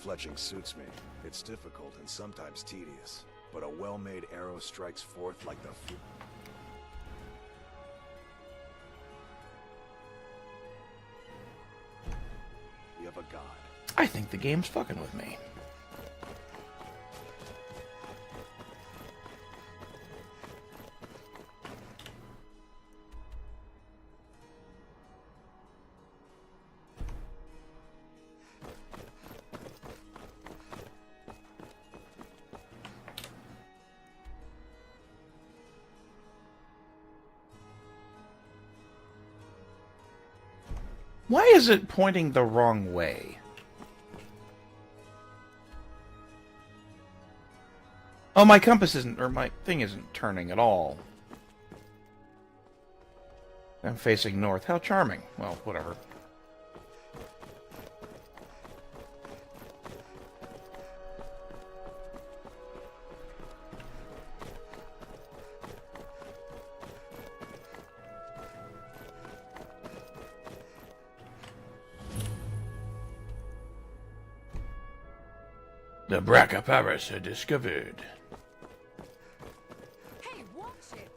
fletching suits me. It's difficult and sometimes tedious, but a well-made arrow strikes forth like the We have a god. I think the game's fucking with me. Why is it pointing the wrong way? Oh, my compass isn't, or my thing isn't turning at all. I'm facing north. How charming. Well, whatever. The Brachiosaurus are discovered. Hey, watch it!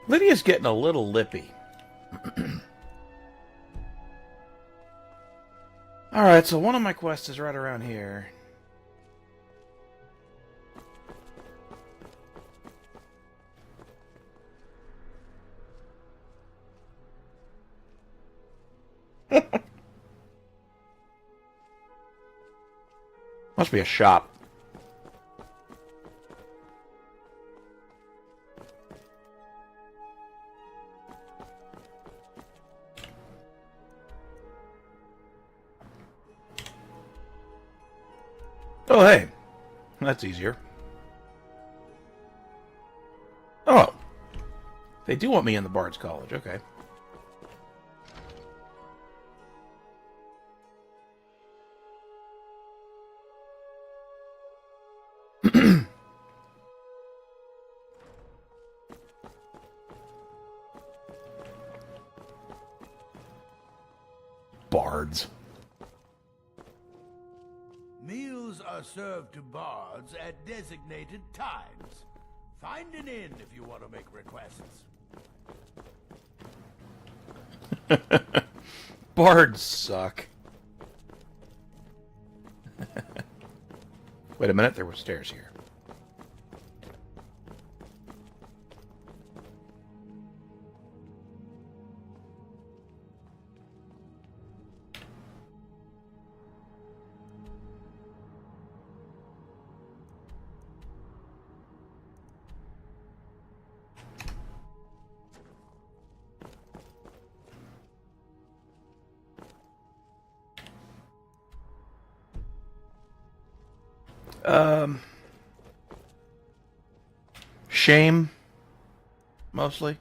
Lydia's getting a little lippy. Alright, so one of my quests is right around here. Must be a shop. Oh, hey. That's easier. Oh. They do want me in the Bard's College. Okay. Bards. Meals are served to bards at designated times. Find an inn if you want to make requests. Bards suck. Wait a minute, there were stairs here. Shame, mostly.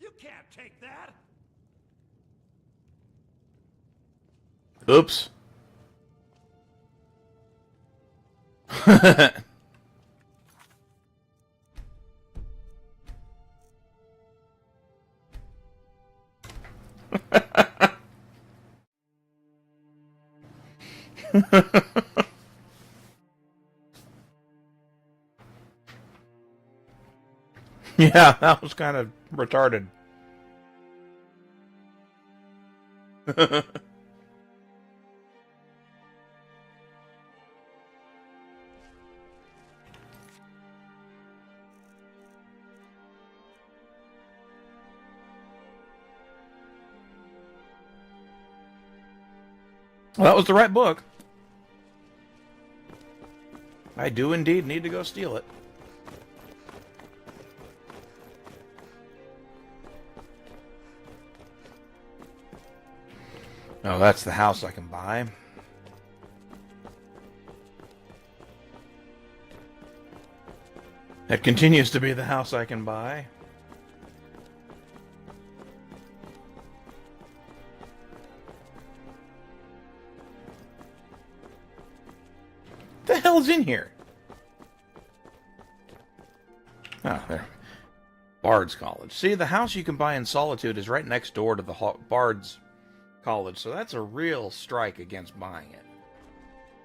You can't take that! Oops. Yeah, that was kind of retarded. Well, that was the right book. I do indeed need to go steal it. Oh, that's the house I can buy. That continues to be the house I can buy. What the hell's in here? Ah, there. Bard's College. See, the house you can buy in Solitude is right next door to the Bard's College, so that's a real strike against buying it.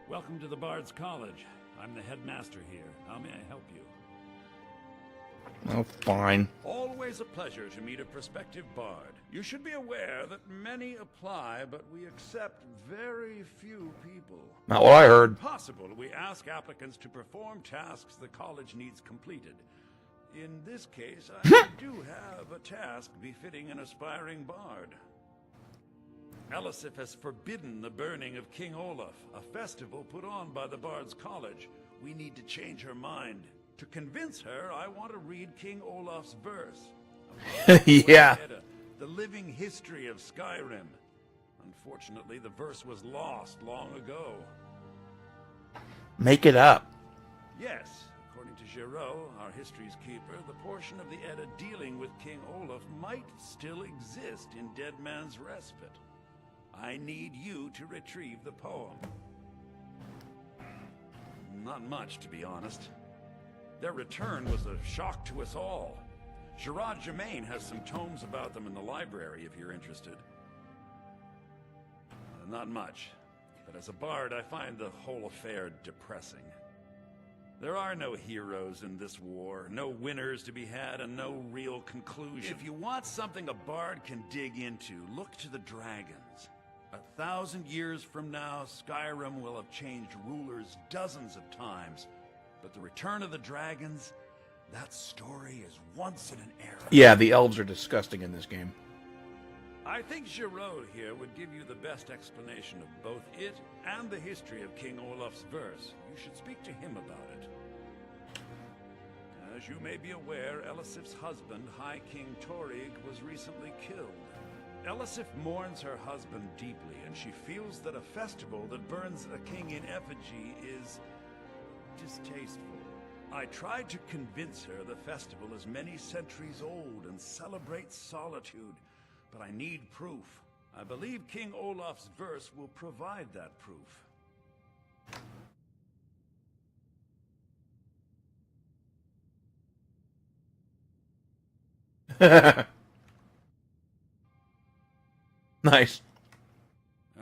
Welcome to the Bard's College. I'm the headmaster here. How may I help you? Oh, fine. Always a pleasure to meet a prospective bard. You should be aware that many apply, but we accept very few people. Not what I heard. If possible, we ask applicants to perform tasks the college needs completed. In this case, I do have a task befitting an aspiring bard. Elisif has forbidden the burning of King Olaf, a festival put on by the Bard's College. We need to change her mind. To convince her, I want to read King Olaf's verse. Yeah. The living history of Skyrim. Unfortunately, the verse was lost long ago. Make it up. Yes, according to Giraud, our history's keeper, the portion of the Edda dealing with King Olaf might still exist in Dead Man's Respite. I need you to retrieve the poem. Not much, to be honest. Their return was a shock to us all. Gerard Germain has some tomes about them in the library, if you're interested. Not much, but as a bard, I find the whole affair depressing. There are no heroes in this war, no winners to be had, and no real conclusion. If you want something a bard can dig into, look to the dragons. 1,000 years from now, Skyrim will have changed rulers dozens of times, but the return of the dragons, that story is once in an era. Yeah, the elves are disgusting in this game. I think Giraud here would give you the best explanation of both it and the history of King Olaf's verse. You should speak to him about it. As you may be aware, Elisif's husband, High King Torrig, was recently killed. Elisif mourns her husband deeply, and she feels that a festival that burns a king in effigy is distasteful. I tried to convince her the festival is many centuries old and celebrates solitude, but I need proof. I believe King Olaf's verse will provide that proof. Nice.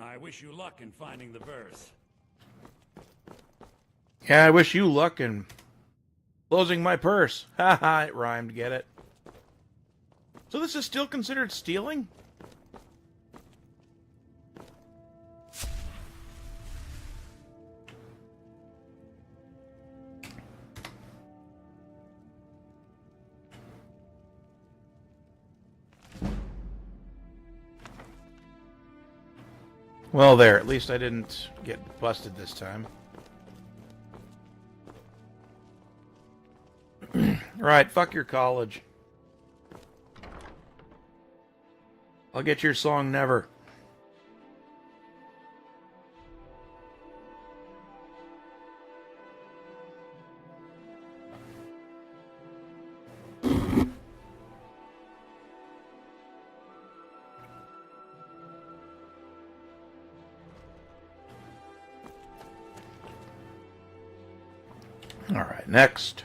I wish you luck in finding the verse. Yeah, I wish you luck in closing my purse. Haha, it rhymed, get it? So this is still considered stealing? Well, there. At least I didn't get busted this time. Right, fuck your college. I'll get your song never. All right, next.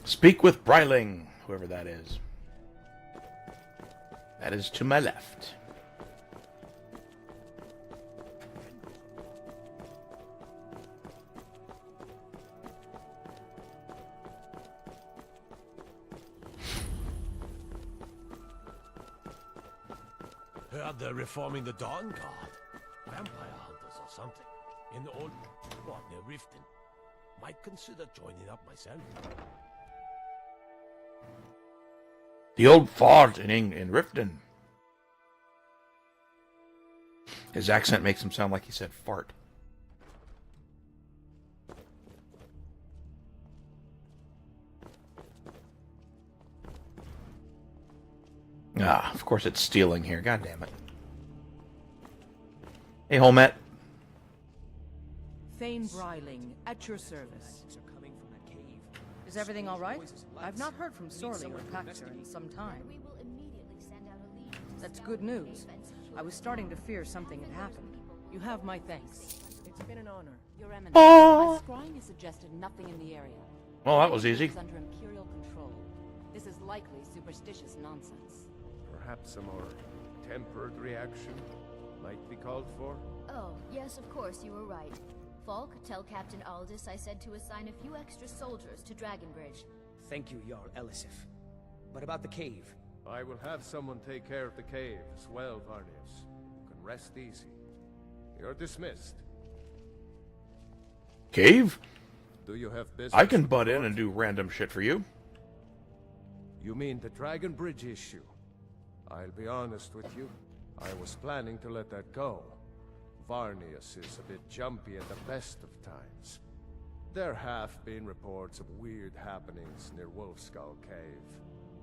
Speak with Bryling, whoever that is. That is to my left. Heard they're reforming the Dawn Guard. Vampire hunters or something. In the old... what, near Riften. Might consider joining up myself. The old fort in Riften. His accent makes him sound like he said fart. Ah, of course it's stealing here. God damn it. Hey, Holmet. Thane Bryling, at your service. Is everything all right? I've not heard from Sorley or Paxter in some time. That's good news. I was starting to fear something had happened. You have my thanks. It's been an honor. Your Eminence, Oh. my scrying has suggested nothing in the area. Well, that was easy. It's under Imperial control. This is likely superstitious nonsense. Perhaps a more tempered reaction might be called for? Oh, yes, of course, you were right. Falk, tell Captain Aldous I said to assign a few extra soldiers to Dragonbridge. Thank you, Jarl Elisif. But about the cave? I will have someone take care of the cave as well, Varnius. You can rest easy. You're dismissed. Cave? Do you have business? I can butt in and do random shit for you. You mean the Dragonbridge issue? I'll be honest with you. I was planning to let that go. Varnius is a bit jumpy at the best of times. There have been reports of weird happenings near Wolfskull Cave.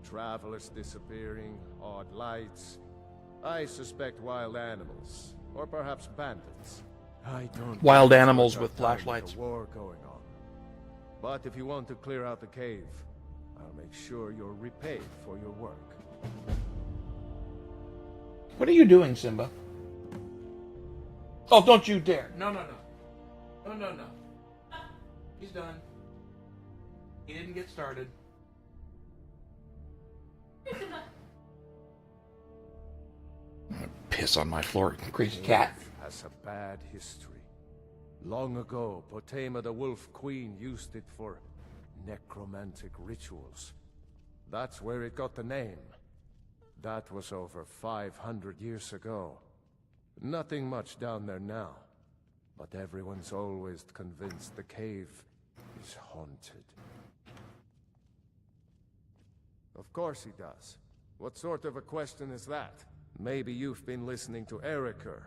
Travelers disappearing, odd lights. I suspect wild animals, or perhaps bandits. I don't. Wild think animals it's with enough time flashlights. for war going on. But if you want to clear out the cave, I'll make sure you're repaid for your work. What are you doing, Simba? Oh, don't you dare. No, no, no. No, no, no. He's done. He didn't get started. Piss on my floor, crazy cat. Has a bad history. Long ago, Potema the Wolf Queen used it for necromantic rituals. That's where it got the name. That was over 500 years ago. Nothing much down there now, but everyone's always convinced the cave is haunted. Of course he does. What sort of a question is that? Maybe you've been listening to Eriker.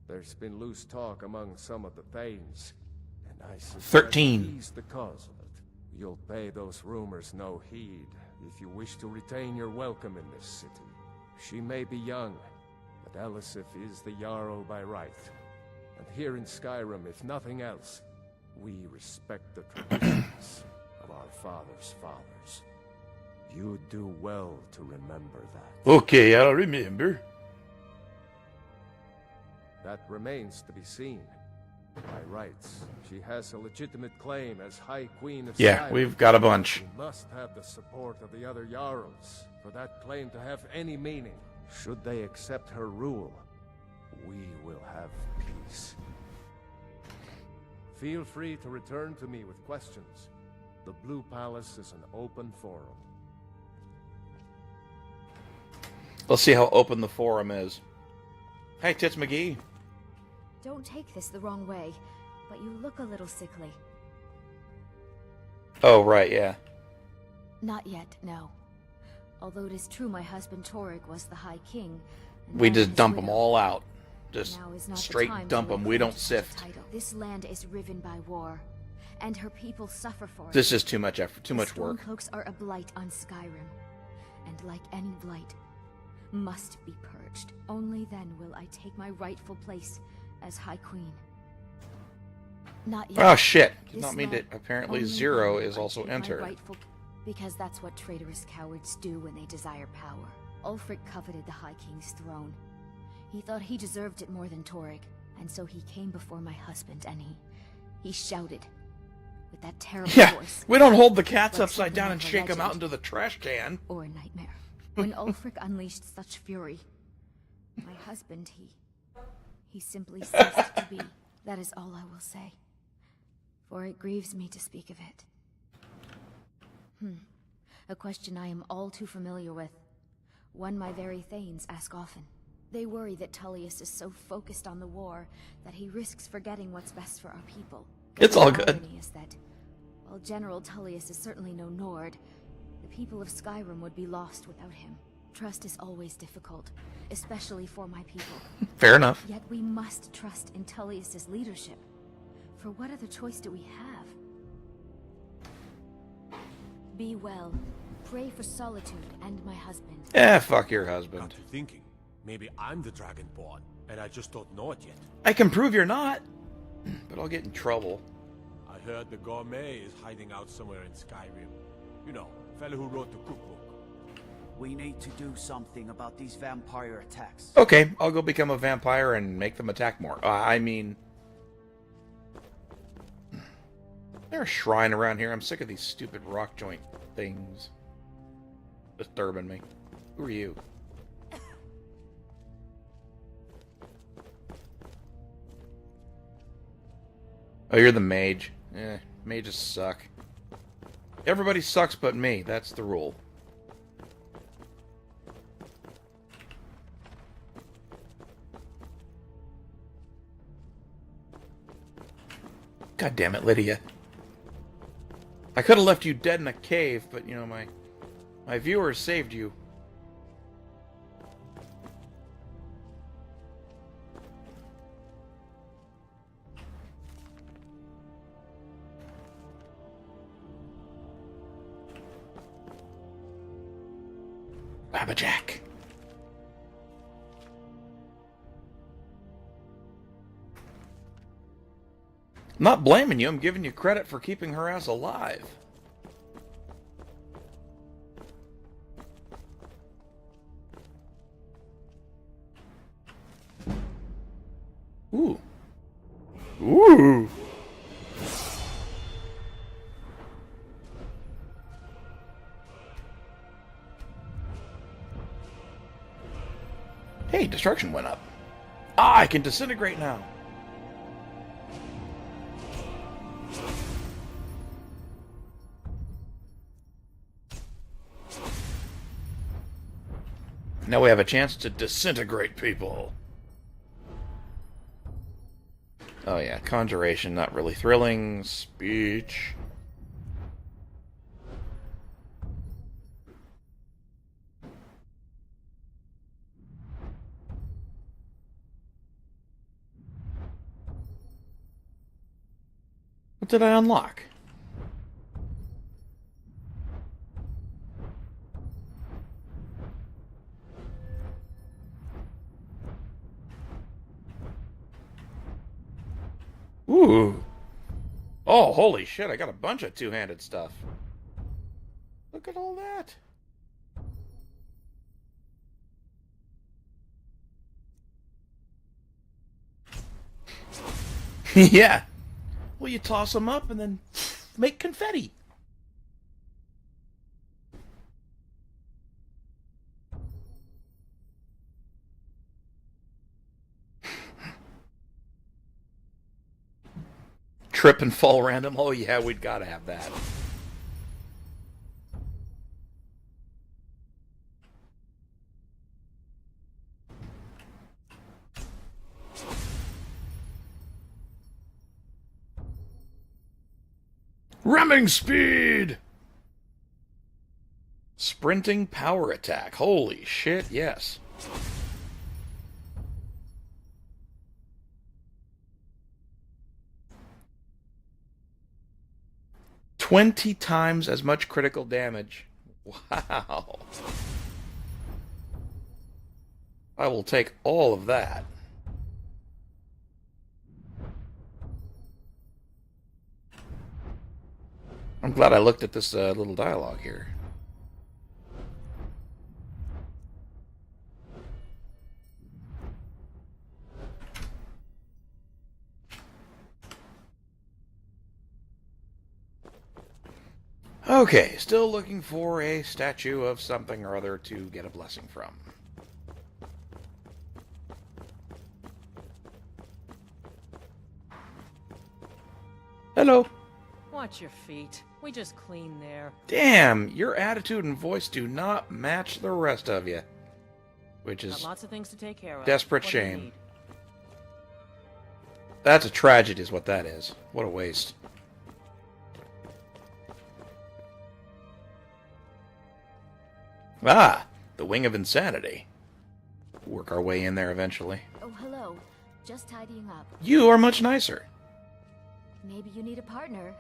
There's been loose talk among some of the Thanes, and I suspect 13. he's the cause of it. You'll pay those rumors no heed if you wish to retain your welcome in this city. She may be young, but Elisif is the Jarl by right. And here in Skyrim, if nothing else, we respect the traditions of our fathers' fathers. You do well to remember that. Okay, I'll remember. That remains to be seen. By rights, she has a legitimate claim as High Queen of Yeah, Skyrim. we've got a bunch. We must have the support of the other Jarls for that claim to have any meaning. Should they accept her rule, we will have peace. Feel free to return to me with questions. The Blue Palace is an open forum. Let's see how open the forum is. Hey, Tits McGee. Don't take this the wrong way, but you look a little sickly. Oh, right, yeah. Not yet, no. Although it is true my husband Torrig was the High King. and We I just his dump them widow. all out. Just Now is not the straight time to dump them. We reclaim don't such a sift. title. This land is riven by war, and her people suffer for it. This is too much effort, too much The work. Stormcloaks are a blight on Skyrim, and like any blight, must be purged. Only then will I take my rightful place as High Queen. Not yet. Oh shit! Did This not mean to. land, Apparently, only Zero then is will I also take my entered. rightful- Because that's what traitorous cowards do when they desire power. Ulfric coveted the High King's throne. He thought he deserved it more than Torrig, and so he came before my husband and he shouted with that terrible Yeah, voice. we don't hold the cats Like upside something down out and of a shake them out legend. into the trash can. Or a nightmare. When Ulfric unleashed such fury, my husband, he simply ceased to be. That is all I will say. For it grieves me to speak of it. A question I am all too familiar with. One my very Thanes ask often. They worry that Tullius is so focused on the war that he risks forgetting what's best for our people. It's all The good. irony is that, while General Tullius is certainly no Nord, the people of Skyrim would be lost without him. Trust is always difficult, especially for my people. Fair enough. Yet we must trust in Tullius's leadership. For what other choice do we have? Be well. Pray for Solitude and my husband. Fuck your Got husband. to thinking. Maybe I'm the Dragonborn, and I just don't know it yet. I can prove you're not, but I'll get in trouble. I heard the gourmet is hiding out somewhere in Skyrim. You know, fellow who wrote the cookbook. We need to do something about these vampire attacks. Okay, I'll go become a vampire and make them attack more. I mean... There's a shrine around here. I'm sick of these stupid rock joint things disturbing me. Who are you? Oh, you're the mage. Mages suck. Everybody sucks but me. That's the rule. God damn it, Lydia. I could have left you dead in a cave, but, you know, my viewers saved you. Babajack. I'm not blaming you, I'm giving you credit for keeping her ass alive. Ooh. Ooh. Hey, destruction went up. Ah, I can disintegrate now. Now we have a chance to disintegrate people. Oh yeah, conjuration, not really thrilling. Speech. What did I unlock? Ooh. Oh, holy shit, I got a bunch of two-handed stuff. Look at all that. Yeah. Well, you toss them up and then make confetti. Trip and fall random. Oh yeah, we'd gotta have that. Ramming speed! Sprinting power attack. Holy shit, yes. $20 times as much critical damage. Wow. I will take all of that. I'm glad I looked at this little dialogue here. Okay, still looking for a statue of something or other to get a blessing from. Hello. Watch your feet. We just cleaned there. Damn, your attitude and voice do not match the rest of you. Which is got lots of things to take care of. Desperate What do you shame. need? That's a tragedy is what that is. What a waste. Ah, the Wing of Insanity. Work our way in there eventually. Oh, hello. Just tidying up. You are much nicer. Maybe you need a partner,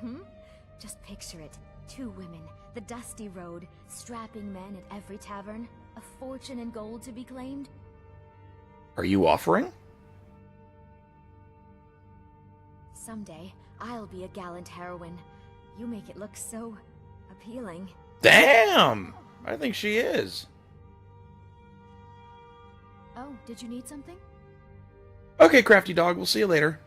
Just picture it. 2 women, the dusty road, strapping men at every tavern, a fortune in gold to be claimed. Are you offering? Someday, I'll be a gallant heroine. You make it look so appealing. Damn! I think she is. Oh, did you need something? Okay, crafty dog, we'll see you later.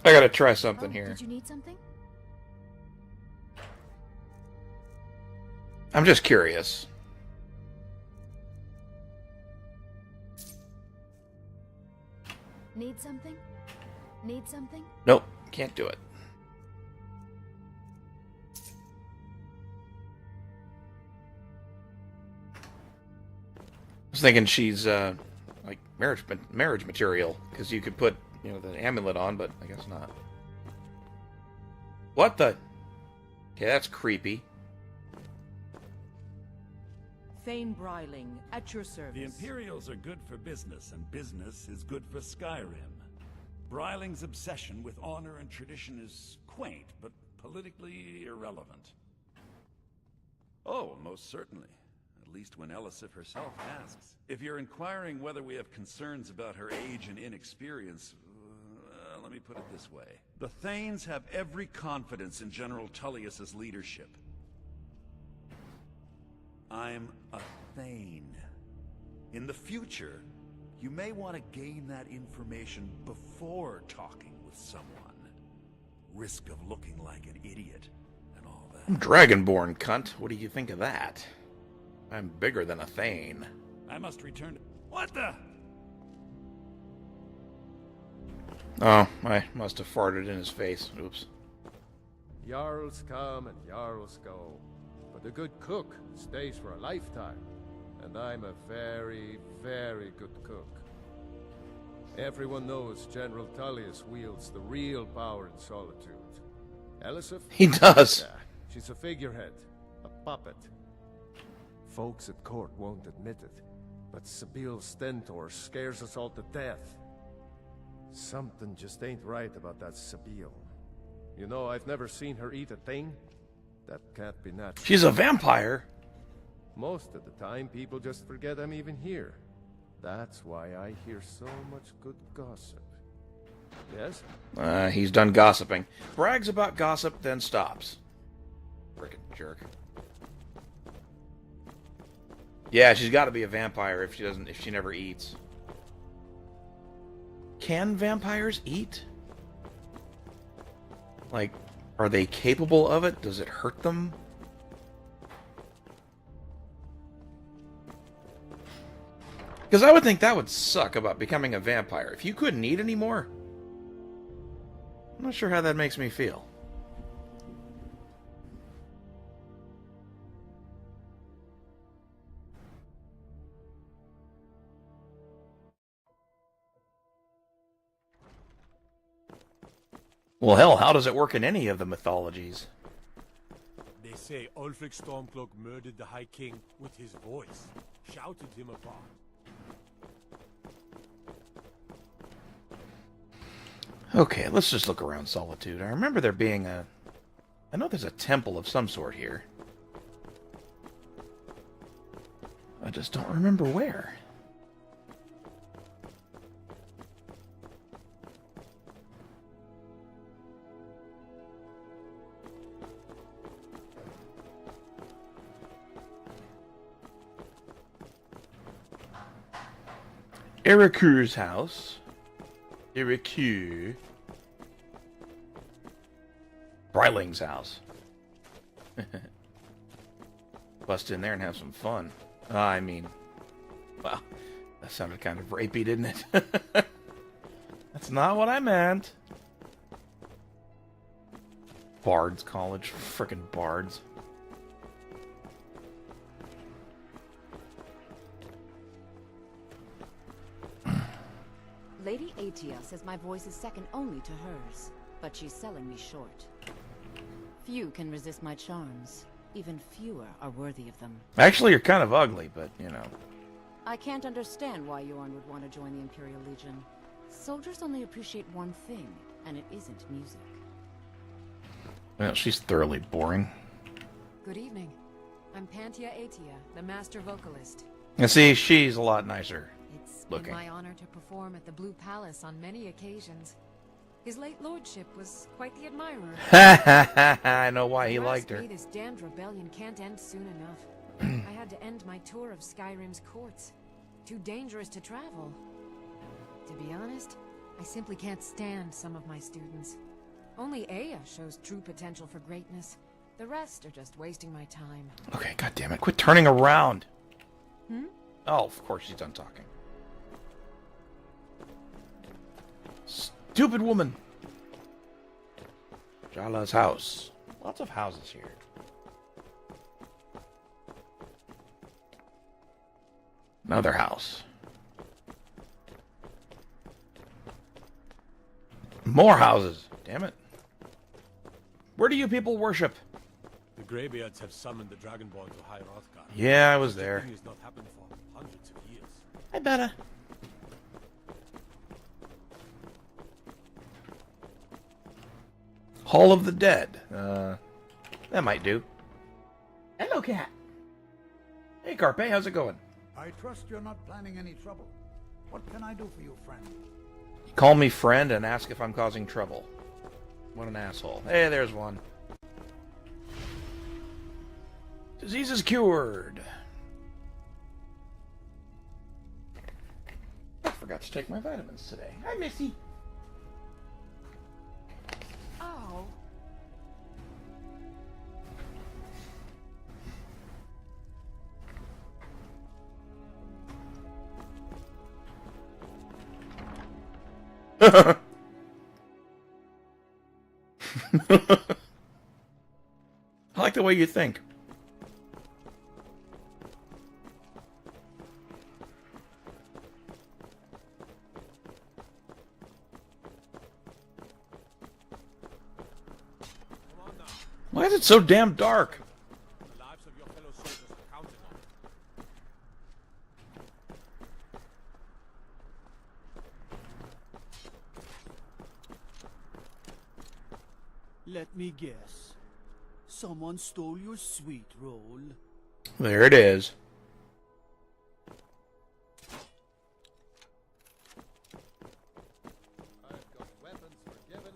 I gotta try something here. Did you need something? I'm just curious. Need something? Need something? Nope, can't do it. I was thinking she's like marriage material, because you could put, you know, the amulet on, but I guess not. What the? Okay, that's creepy. Thane Bryling, at your service. The Imperials are good for business, and business is good for Skyrim. Bryling's obsession with honor and tradition is quaint, but politically irrelevant. Oh, most certainly. At least when Elisif herself asks. If you're inquiring whether we have concerns about her age and inexperience, let me put it this way. The Thanes have every confidence in General Tullius's leadership. I'm a Thane. In the future, you may want to gain that information before talking with someone. Risk of looking like an idiot and all that. Dragonborn, cunt. What do you think of that? I'm bigger than a Thane. I must return to... What the? Oh, I must have farted in his face. Oops. Jarls come and Jarls go. But a good cook stays for a lifetime. And I'm a very, very good cook. Everyone knows General Tullius wields the real power in Solitude. Elisif? He does. Yeah, she's a figurehead. A puppet. Folks at court won't admit it, but Sabil Stentor scares us all to death. Something just ain't right about that Sabil. You know, I've never seen her eat a thing. That can't be natural. She's a vampire. Most of the time, people just forget I'm even here. That's why I hear so much good gossip. Yes? He's done gossiping. Brags about gossip, then stops. Frickin' jerk. Yeah, she's got to be a vampire if she never eats. Can vampires eat? Like, are they capable of it? Does it hurt them? Because I would think that would suck about becoming a vampire. If you couldn't eat anymore, I'm not sure how that makes me feel. Well, hell, how does it work in any of the mythologies? They say Ulfric Stormcloak murdered the High King with his voice, shouted him apart. Okay, let's just look around Solitude. I remember there being a... I know there's a temple of some sort here. I just don't remember where. Eriku's house. Eriku. Bryling's house. Bust in there and have some fun. I mean, well, that sounded kind of rapey, didn't it? That's not what I meant. Bards College. Frickin' bards. Lady Atia says my voice is second only to hers, but she's selling me short. Few can resist my charms. Even fewer are worthy of them. Actually, you're kind of ugly, but, you know. I can't understand why Yorn would want to join the Imperial Legion. Soldiers only appreciate one thing, and it isn't music. Well, she's thoroughly boring. Good evening. I'm Pantia Atia, the master vocalist. And see, she's a lot nicer It's looking. been my honor to perform at the Blue Palace on many occasions. His late lordship was quite the admirer. I know why he liked her. This damned rebellion can't end soon enough. I had to end my tour of Skyrim's courts. Too dangerous to travel. To be honest, I simply can't stand some of my students. Only Aya shows true potential for greatness. The rest are just wasting my time. Okay, goddammit, quit turning around. Hmm? Oh, of course she's done talking. Stupid woman. Jala's house. Lots of houses here. Another house. More houses. Damn it. Where do you people worship? The Greybeards have summoned the Dragonborn to High Hrothgar. Yeah, I was there. This has not happened for hundreds of years. I better. Hall of the Dead. That might do. Hello, cat. Hey, Carpe, how's it going? I trust you're not planning any trouble. What can I do for you, friend? Call me friend and ask if I'm causing trouble. What an asshole. Hey, there's one. Disease is cured. I forgot to take my vitamins today. Hi, Missy. Oh. I like the way you think. Why is it so damn dark? The lives of your fellow soldiers are counted on. Let me guess. Someone stole your sweet roll. There it is. I've got weapons forgiven,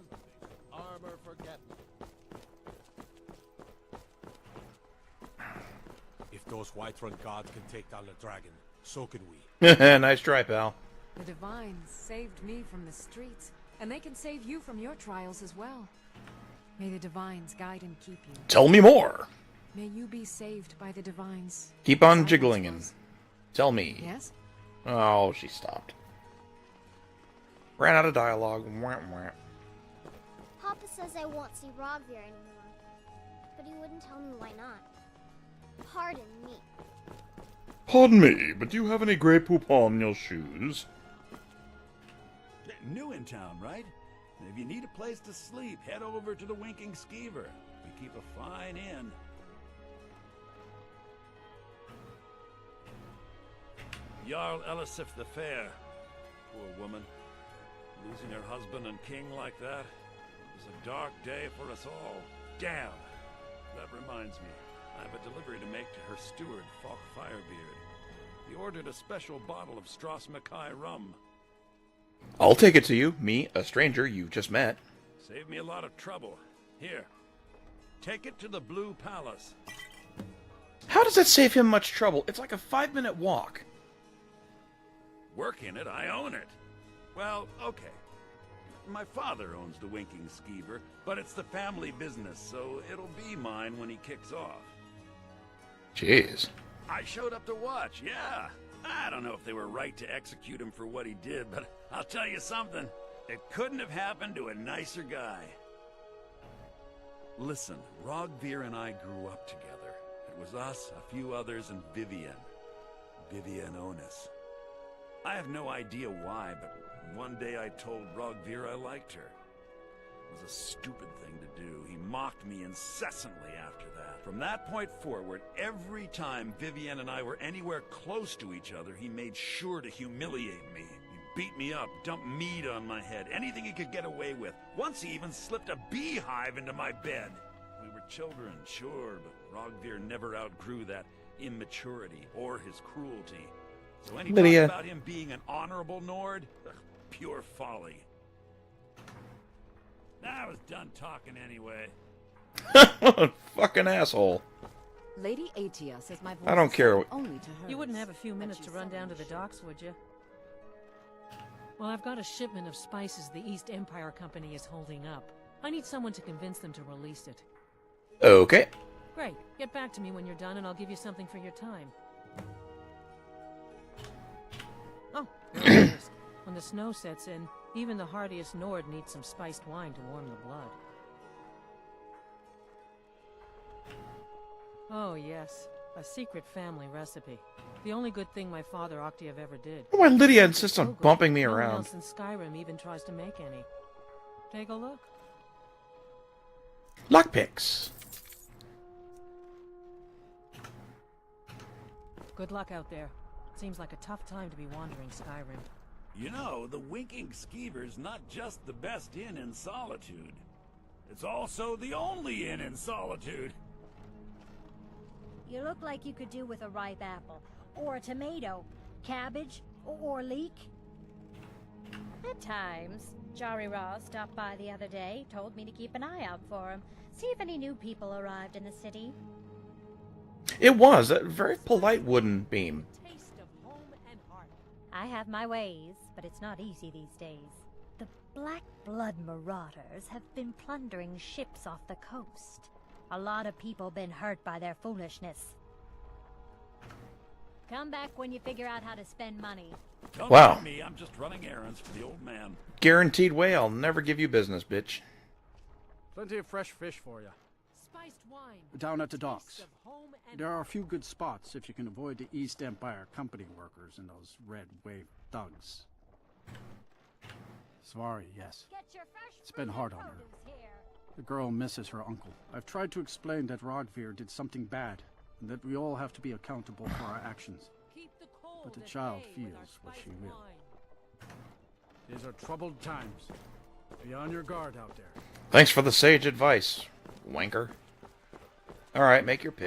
armor forgotten. If those Whiterun guards can take down the dragon, so can we. Nice try, pal. The Divines saved me from the streets, and they can save you from your trials as well. May the Divines guide and keep you. Tell me more. May you be saved by the Divines. Keep on jiggling and tell me. Yes? Oh, she stopped. Ran out of dialogue. Wah, wah. Papa says I won't see Rogvir anymore, but he wouldn't tell me why not. Pardon me. Pardon me, but do you have any grey poop on your shoes? New in town, right? If you need a place to sleep, head over to the Winking Skeever. We keep a fine inn. Jarl Elisif the Fair. Poor woman. Losing her husband and king like that. It was a dark day for us all. Damn! That reminds me. I have a delivery to make to her steward, Falk Firebeard. He ordered a special bottle of Strass Mackay rum. I'll take it to you. Me, a stranger you've just met. Saved me a lot of trouble. Here. Take it to the Blue Palace. How does that save him much trouble? It's like a 5-minute walk. Work in it, I own it. Well, okay. My father owns the Winking Skeever, but it's the family business, so it'll be mine when he kicks off. Jeez. I showed up to watch, yeah. I don't know if they were right to execute him for what he did, but I'll tell you something. It couldn't have happened to a nicer guy. Listen, Rogvir and I grew up together. It was us, a few others, and Vivienne. Vivienne Onis. I have no idea why, but one day I told Rogvir I liked her. It was a stupid thing to do. He mocked me incessantly after that. From that point forward, every time Vivienne and I were anywhere close to each other, he made sure to humiliate me. He beat me up, dumped meat on my head, anything he could get away with. Once he even slipped a beehive into my bed. We were children, sure, but Rogvir never outgrew that immaturity or his cruelty. So any talk about him being an honorable Nord? Ugh, pure folly. I was done talking anyway. Fucking asshole. Lady Atia says my voice I don't is care. second only to hers. You wouldn't have a few but minutes she's to run down to the selling docks, would you? Well, I've got a shipment of spices the East Empire Company is holding up. I need someone to convince them to release it. Okay. Great. Get back to me when you're done and I'll give you something for your time. Oh, there it is. When the snow sets in, even the hardiest Nord needs some spiced wine to warm the blood. Oh, yes. A secret family recipe. The only good thing my father Octave ever did. Why Lydia insists on bumping me No one around? else in Skyrim even tries to make any. Take a look. Lockpicks. Good luck out there. Seems like a tough time to be wandering Skyrim. You know, the Winking Skeever's not just the best inn in Solitude. It's also the only inn in Solitude. You look like you could do with a ripe apple, or a tomato, cabbage, or leek. At times. Jari Ra stopped by the other day, told me to keep an eye out for him, see if any new people arrived in the city. It was a very polite wooden beam. I have my ways, but it's not easy these days. The Black Blood marauders have been plundering ships off the coast. A lot of people been hurt by their foolishness. Come back when you figure out how to spend money. Don't Wow. mind me, I'm just running errands for the old man. Guaranteed way I'll never give you business, bitch. Plenty of fresh fish for you. Spiced wine. Down at the docks. There are a few good spots if you can avoid the East Empire Company workers and those Red Wave thugs. Svari, yes. It's been hard on her. The girl misses her uncle. I've tried to explain that Rodvir did something bad, and that we all have to be accountable for our actions. But the child feels what she will. These are troubled times. Be on your guard out there. Thanks for the sage advice, wanker. Alright, make your pitch.